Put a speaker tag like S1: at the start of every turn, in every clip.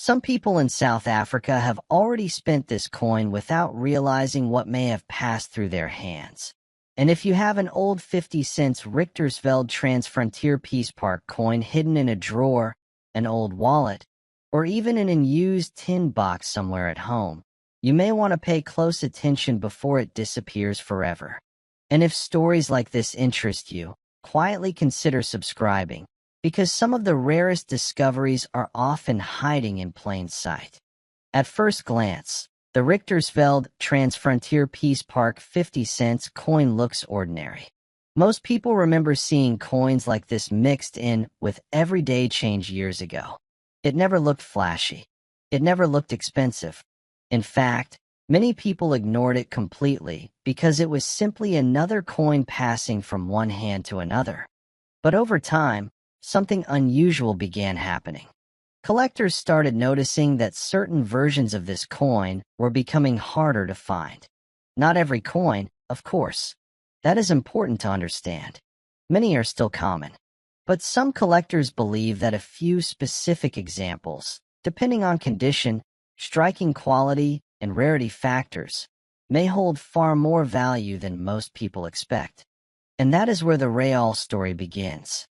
S1: Some people in South Africa have already spent this coin without realizing what may have passed through their hands. And if you have an old 50-cent Richtersveld Transfrontier Peace Park coin hidden in a drawer, an old wallet, or even in an unused tin box somewhere at home, you may want to pay close attention before it disappears forever. And if stories like this interest you, quietly consider subscribing, because some of the rarest discoveries are often hiding in plain sight. At first glance, the Richtersveld Transfrontier Peace Park 50-cent coin looks ordinary. Most people remember seeing coins like this mixed in with everyday change years ago. It never looked flashy. It never looked expensive. In fact, many people ignored it completely because it was simply another coin passing from one hand to another. But over time, something unusual began happening. Collectors started noticing that certain versions of this coin were becoming harder to find. Not every coin, of course. That is important to understand. Many are still common. But some collectors believe that a few specific examples, depending on condition, striking quality, and rarity factors, may hold far more value than most people expect. And that is where the real story begins.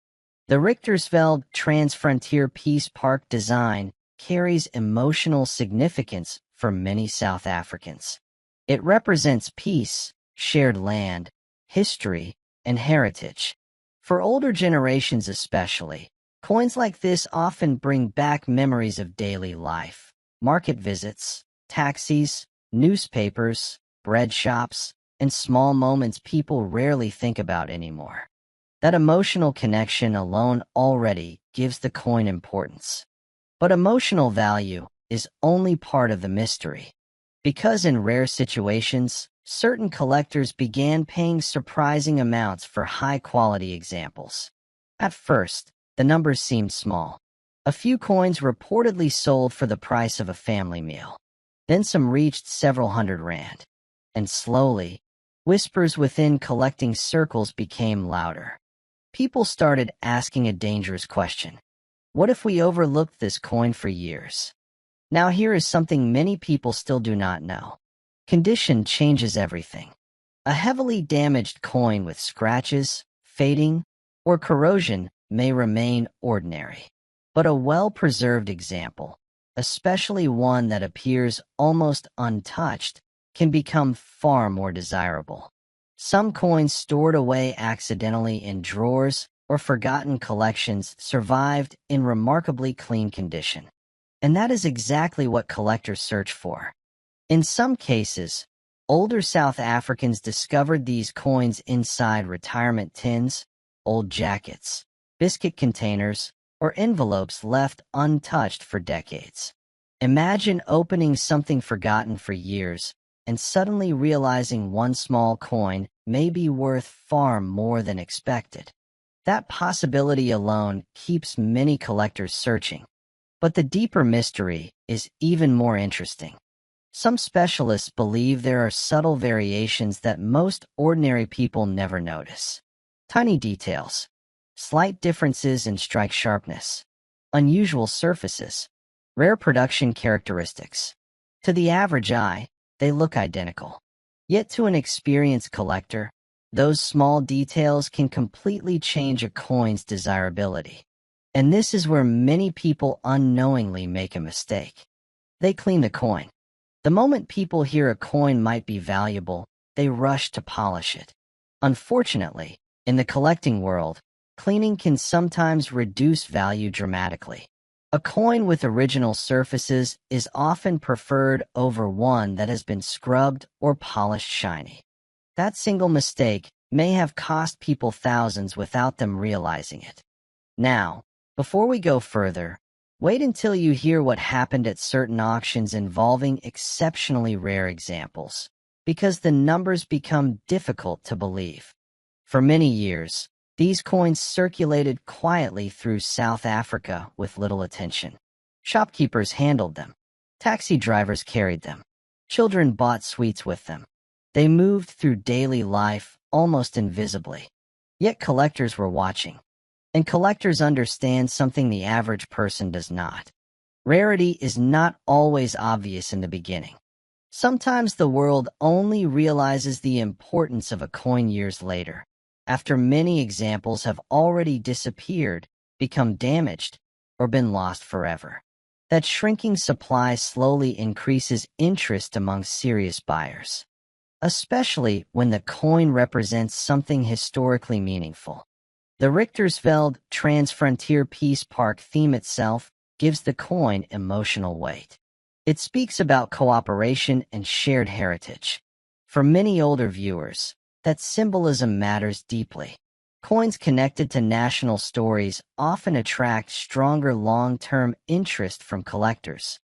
S1: The Richtersveld Transfrontier Peace Park design carries emotional significance for many South Africans. It represents peace, shared land, history, and heritage. For older generations especially, coins like this often bring back memories of daily life, market visits, taxis, newspapers, bread shops, and small moments people rarely think about anymore. That emotional connection alone already gives the coin importance. But emotional value is only part of the mystery. Because in rare situations, certain collectors began paying surprising amounts for high-quality examples. At first, the numbers seemed small. A few coins reportedly sold for the price of a family meal. Then some reached several hundred rand. And slowly, whispers within collecting circles became louder. People started asking a dangerous question. What if we overlooked this coin for years? Now here is something many people still do not know. Condition changes everything. A heavily damaged coin with scratches, fading, or corrosion may remain ordinary. But a well-preserved example, especially one that appears almost untouched, can become far more desirable. Some coins stored away accidentally in drawers or forgotten collections survived in remarkably clean condition. And that is exactly what collectors search for. In some cases, older South Africans discovered these coins inside retirement tins, old jackets, biscuit containers, or envelopes left untouched for decades. Imagine opening something forgotten for years and suddenly realizing one small coin may be worth far more than expected. That possibility alone keeps many collectors searching. But the deeper mystery is even more interesting. Some specialists believe there are subtle variations that most ordinary people never notice. Tiny details, slight differences in strike sharpness, unusual surfaces, rare production characteristics. To the average eye, they look identical. Yet to an experienced collector, those small details can completely change a coin's desirability. And this is where many people unknowingly make a mistake. They clean the coin. The moment people hear a coin might be valuable, they rush to polish it. Unfortunately, in the collecting world, cleaning can sometimes reduce value dramatically. A coin with original surfaces is often preferred over one that has been scrubbed or polished shiny. That single mistake may have cost people thousands without them realizing it. Now, before we go further, wait until you hear what happened at certain auctions involving exceptionally rare examples, because the numbers become difficult to believe. For many years, these coins circulated quietly through South Africa with little attention. Shopkeepers handled them. Taxi drivers carried them. Children bought sweets with them. They moved through daily life almost invisibly. Yet collectors were watching. And collectors understand something the average person does not. Rarity is not always obvious in the beginning. Sometimes the world only realizes the importance of a coin years later, after many examples have already disappeared, become damaged, or been lost forever. That shrinking supply slowly increases interest among serious buyers, especially when the coin represents something historically meaningful. The Richtersveld Transfrontier Peace Park theme itself gives the coin emotional weight. It speaks about cooperation and shared heritage. For many older viewers, that symbolism matters deeply. Coins connected to national stories often attract stronger long-term interest from collectors.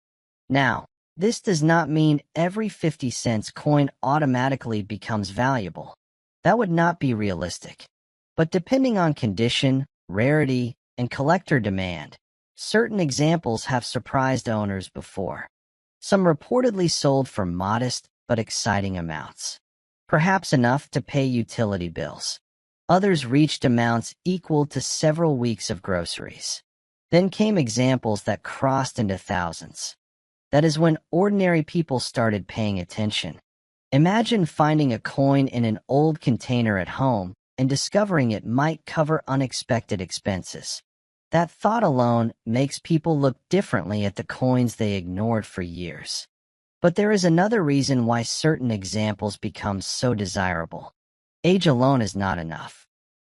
S1: Now, this does not mean every 50 cents coin automatically becomes valuable. That would not be realistic. But depending on condition, rarity, and collector demand, certain examples have surprised owners before. Some reportedly sold for modest but exciting amounts, perhaps enough to pay utility bills. Others reached amounts equal to several weeks of groceries. Then came examples that crossed into thousands. That is when ordinary people started paying attention. Imagine finding a coin in an old container at home and discovering it might cover unexpected expenses. That thought alone makes people look differently at the coins they ignored for years. But there is another reason why certain examples become so desirable. Age alone is not enough.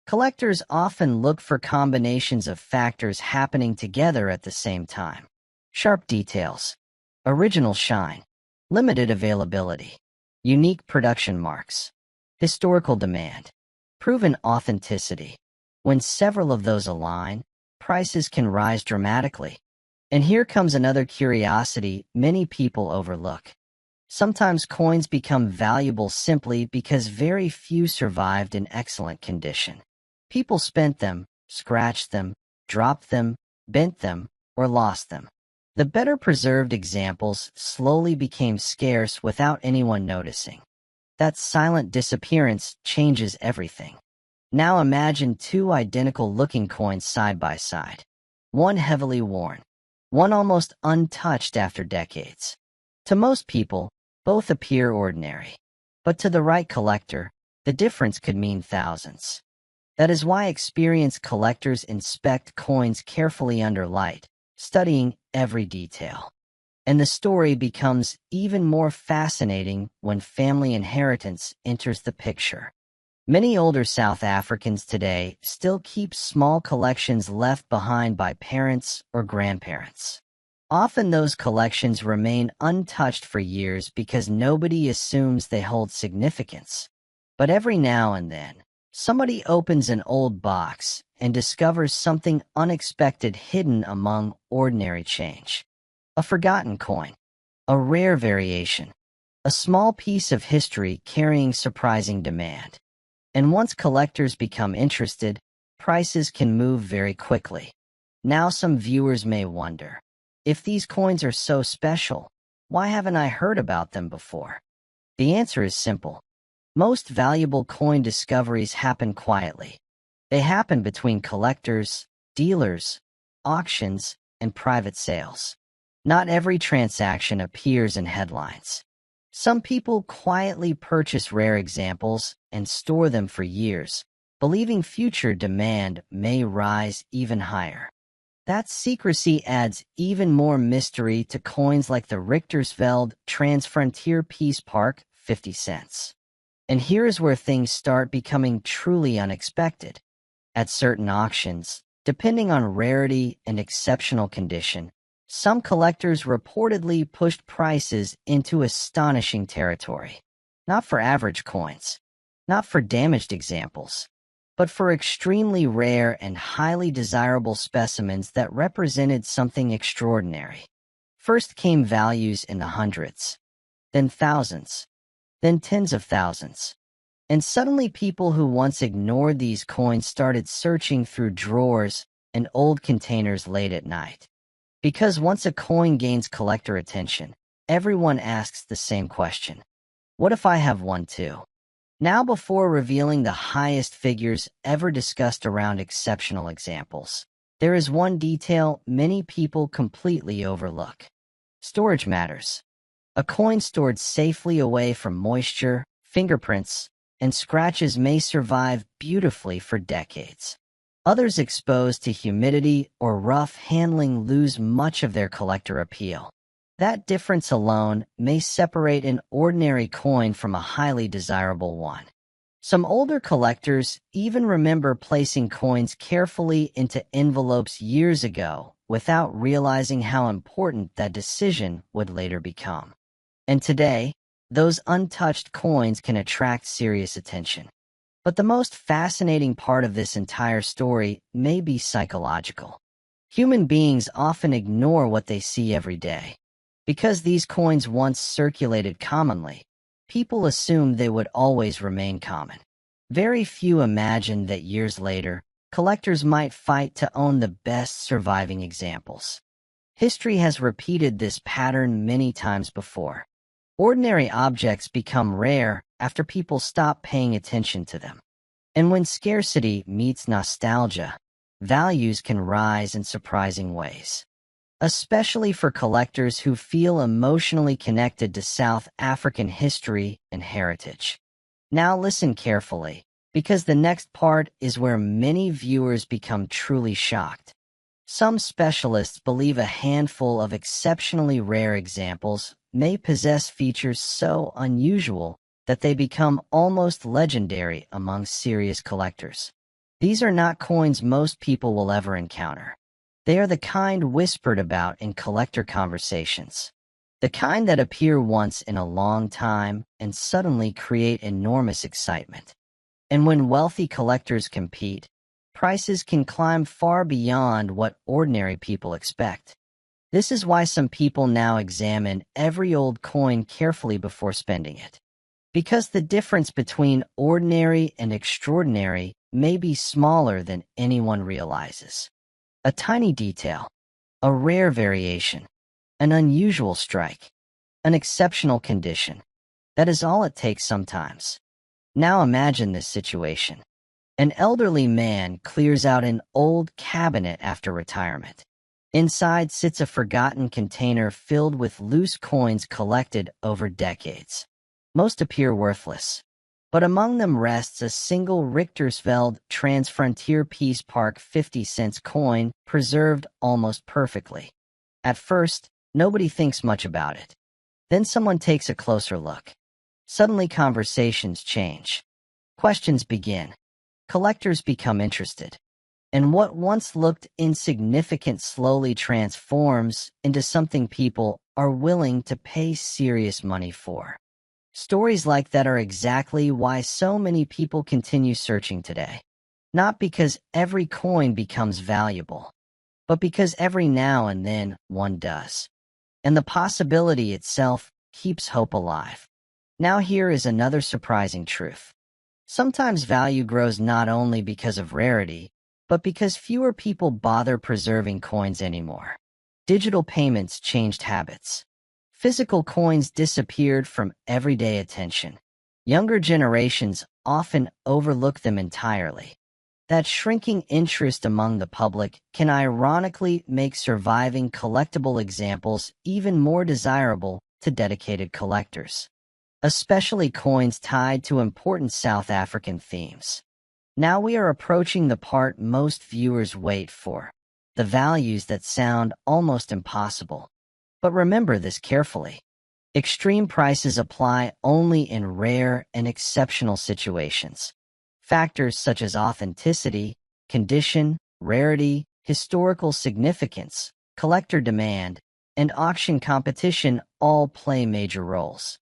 S1: Collectors often look for combinations of factors happening together at the same time. Sharp details, original shine, limited availability, unique production marks, historical demand, proven authenticity. When several of those align, prices can rise dramatically. And here comes another curiosity many people overlook. Sometimes coins become valuable simply because very few survived in excellent condition. People spent them, scratched them, dropped them, bent them, or lost them. The better preserved examples slowly became scarce without anyone noticing. That silent disappearance changes everything. Now imagine two identical-looking coins side by side. One heavily worn, one almost untouched after decades. To most people, both appear ordinary. But to the right collector, the difference could mean thousands. That is why experienced collectors inspect coins carefully under light, studying every detail. And the story becomes even more fascinating when family inheritance enters the picture. Many older South Africans today still keep small collections left behind by parents or grandparents. Often those collections remain untouched for years because nobody assumes they hold significance. But every now and then, somebody opens an old box and discovers something unexpected hidden among ordinary change. A forgotten coin, a rare variation, a small piece of history carrying surprising demand. And once collectors become interested, prices can move very quickly. Now some viewers may wonder, if these coins are so special, why haven't I heard about them before? The answer is simple. Most valuable coin discoveries happen quietly. They happen between collectors, dealers, auctions, and private sales. Not every transaction appears in headlines. Some people quietly purchase rare examples and store them for years, believing future demand may rise even higher. That secrecy adds even more mystery to coins like the Richtersveld Transfrontier Peace Park 50 cents. And here is where things start becoming truly unexpected. At certain auctions, depending on rarity and exceptional condition, some collectors reportedly pushed prices into astonishing territory. Not for average coins, not for damaged examples, but for extremely rare and highly desirable specimens that represented something extraordinary. First came values in the hundreds, then thousands, then tens of thousands. And suddenly people who once ignored these coins started searching through drawers and old containers late at night. Because once a coin gains collector attention, everyone asks the same question. What if I have one too? Now before revealing the highest figures ever discussed around exceptional examples, there is one detail many people completely overlook. Storage matters. A coin stored safely away from moisture, fingerprints, and scratches may survive beautifully for decades. Others exposed to humidity or rough handling lose much of their collector appeal. That difference alone may separate an ordinary coin from a highly desirable one. Some older collectors even remember placing coins carefully into envelopes years ago without realizing how important that decision would later become. And today, those untouched coins can attract serious attention. But the most fascinating part of this entire story may be psychological. Human beings often ignore what they see every day. Because these coins once circulated commonly, people assumed they would always remain common. Very few imagined that years later, collectors might fight to own the best surviving examples. History has repeated this pattern many times before. Ordinary objects become rare after people stop paying attention to them. And when scarcity meets nostalgia, values can rise in surprising ways. Especially for collectors who feel emotionally connected to South African history and heritage. Now listen carefully, because the next part is where many viewers become truly shocked. Some specialists believe a handful of exceptionally rare examples may possess features so unusual that they become almost legendary among serious collectors. These are not coins most people will ever encounter. They are the kind whispered about in collector conversations. The kind that appear once in a long time and suddenly create enormous excitement. And when wealthy collectors compete, prices can climb far beyond what ordinary people expect. This is why some people now examine every old coin carefully before spending it. Because the difference between ordinary and extraordinary may be smaller than anyone realizes. A tiny detail, a rare variation, an unusual strike, an exceptional condition. That is all it takes sometimes. Now imagine this situation. An elderly man clears out an old cabinet after retirement. Inside sits a forgotten container filled with loose coins collected over decades. Most appear worthless, but among them rests a single Richtersveld Transfrontier Peace Park 50-cent coin preserved almost perfectly. At first, nobody thinks much about it. Then someone takes a closer look. Suddenly conversations change. Questions begin. Collectors become interested. And what once looked insignificant slowly transforms into something people are willing to pay serious money for. Stories like that are exactly why so many people continue searching today. Not because every coin becomes valuable, but because every now and then one does. And the possibility itself keeps hope alive. Now here is another surprising truth. Sometimes value grows not only because of rarity, but because fewer people bother preserving coins anymore. Digital payments changed habits. Physical coins disappeared from everyday attention. Younger generations often overlook them entirely. That shrinking interest among the public can ironically make surviving collectible examples even more desirable to dedicated collectors, especially coins tied to important South African themes. Now we are approaching the part most viewers wait for, the values that sound almost impossible. But remember this carefully. Extreme prices apply only in rare and exceptional situations. Factors such as authenticity, condition, rarity, historical significance, collector demand, and auction competition all play major roles.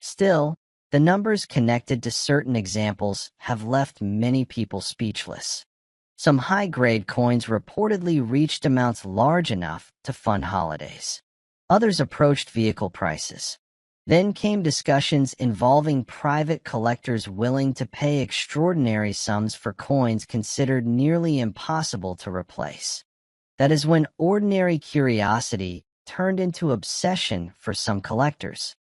S1: Still, the numbers connected to certain examples have left many people speechless. Some high-grade coins reportedly reached amounts large enough to fund holidays. Others approached vehicle prices. Then came discussions involving private collectors willing to pay extraordinary sums for coins considered nearly impossible to replace. That is when ordinary curiosity turned into obsession for some collectors.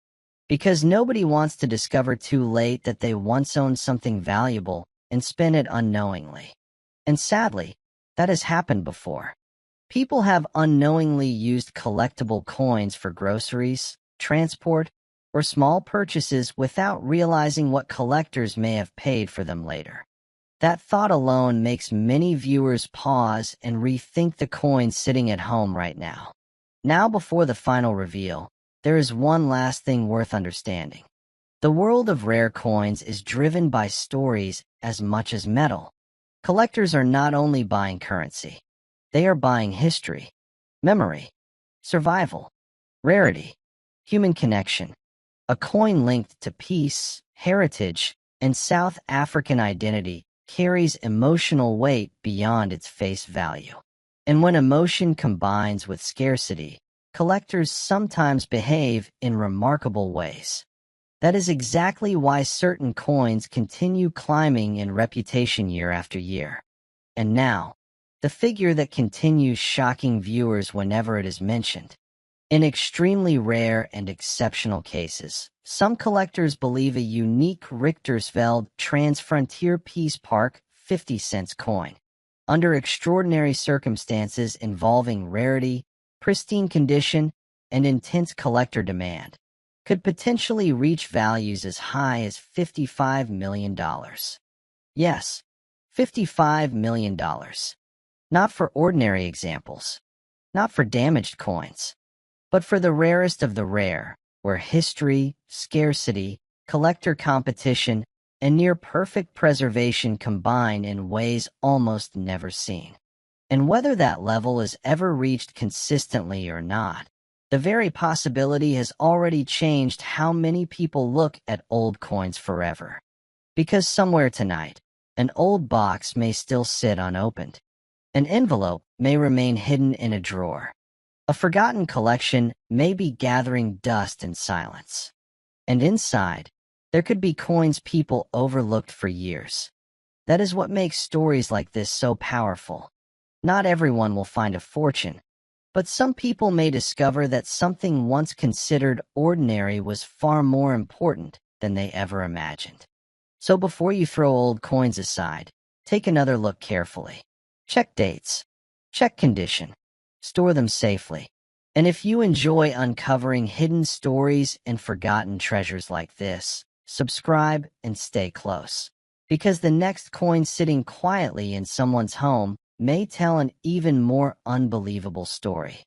S1: Because nobody wants to discover too late that they once owned something valuable and spent it unknowingly. And sadly, That has happened before. People have unknowingly used collectible coins for groceries, transport, or small purchases without realizing what collectors may have paid for them later. That thought alone makes many viewers pause and rethink the coins sitting at home right now. Now, before the final reveal, there is one last thing worth understanding. The world of rare coins is driven by stories as much as metal. Collectors are not only buying currency, they are buying history, memory, survival, rarity, human connection. A coin linked to peace, heritage, and South African identity carries emotional weight beyond its face value. And when emotion combines with scarcity, collectors sometimes behave in remarkable ways. That is exactly why certain coins continue climbing in reputation year after year. And now, the figure that continues shocking viewers whenever it is mentioned. In extremely rare and exceptional cases, some collectors believe a unique Richtersveld Transfrontier Peace Park 50-cent coin, under extraordinary circumstances involving rarity, pristine condition, and intense collector demand, could potentially reach values as high as $55 million. Yes, $55 million. Not for ordinary examples, not for damaged coins, but for the rarest of the rare, where history, scarcity, collector competition, and near-perfect preservation combine in ways almost never seen. And whether that level is ever reached consistently or not, the very possibility has already changed how many people look at old coins forever. Because somewhere tonight, an old box may still sit unopened. An envelope may remain hidden in a drawer. A forgotten collection may be gathering dust in silence. And inside, there could be coins people overlooked for years. That is what makes stories like this so powerful. Not everyone will find a fortune, but some people may discover that something once considered ordinary was far more important than they ever imagined. So before you throw old coins aside, take another look carefully. Check dates. Check condition. Store them safely. And if you enjoy uncovering hidden stories and forgotten treasures like this, subscribe and stay close. Because the next coin sitting quietly in someone's home may tell an even more unbelievable story.